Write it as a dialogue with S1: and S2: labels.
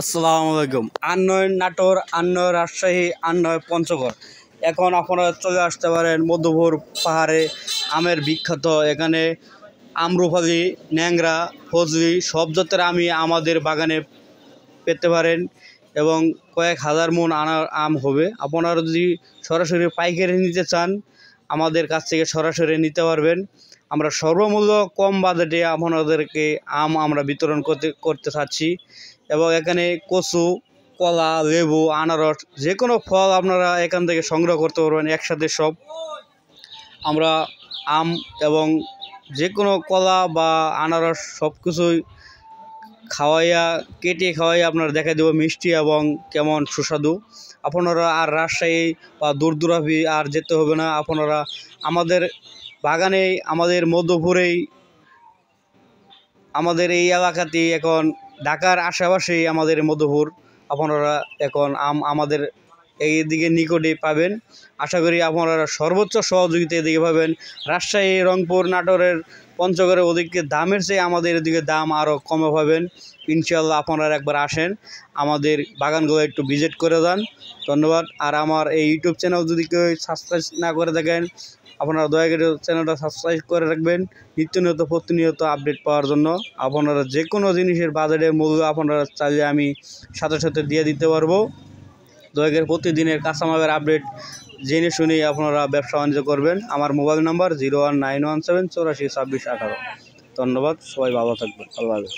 S1: আসসালামু আলাইকুম। আন্নয় নাটোর, আন্নয় রাজশাহী, আন্নয় পঞ্চগড়। এখন আপনারা চলে আসতে পারেন মধুপুর পাহাড়ে। আমের বিখ্যাত এখানে আম্রফালি, ন্যাংরা, ফজলি সব জাতের আমি আমাদের বাগানে পেতে পারেন এবং কয়েক হাজার মন আম হবে। আপনারা যদি সরাসরি পাইকারি নিতে চান আমাদের কাছ থেকে সরাসরি নিতে পারবেন। আমরা সর্বমূল্য কম বাজেটে আপনাদেরকে আমরা বিতরণ করতে চাচ্ছি এবং এখানে কচু, কলা, লেবু, আনারস যে কোনো ফল আপনারা এখান থেকে সংগ্রহ করতে পারবেন একসাথে সব। আমরা আম এবং যে কোনো কলা বা আনারস সব কিছুই কেটে খাওয়াইয়া আপনারা দেখা দেবো মিষ্টি এবং কেমন সুস্বাদু। আপনারা আর রাজশাহী বা দূরদূরাভি আর যেতে হবে না। আপনারা আমাদের বাগানেই, আমাদের মধ্যপুরেই, আমাদের এই এলাকাতেই, এখন ঢাকার আশেপাশেই আমাদের মধুপুর। আপনারা এখন আমাদের এই দিকে নিকটেই পাবেন। আশা করি আপনারা সর্বোচ্চ সহযোগিতা এদিকে পাবেন। রাজশাহী, রংপুর, নাটোরের, পঞ্চগড়ের ওদিকে দামের চেয়ে আমাদের এদিকে দাম আরও কমে পাবেন। ইনশাআল্লাহ আপনারা একবার আসেন, আমাদের বাগানগুলো একটু ভিজিট করে যান। ধন্যবাদ। আর আমার এই ইউটিউব চ্যানেল যদি কেউ সাবস্ক্রাইব না করে থাকেন আপনারা দয়া করে চ্যানেলটা সাবস্ক্রাইব করে রাখবেন নিত্য প্রতিনিয়ত আপডেট পাওয়ার জন্য। আপনারা যে কোনো জিনিসের বাজারের মূল্য আপনারা চাইলে আমি সাথে সাথে দিয়ে দিতে পারবো। দয়া করে প্রতিদিনের কাঁচামালের আপডেট জেনে শুনেই আপনারা ব্যবসা বাণিজ্য করবেন। আমার মোবাইল নাম্বার 01917 84 26 18। ধন্যবাদ। সবাই ভালো থাকবেন। আল্লাহ হাফেজ।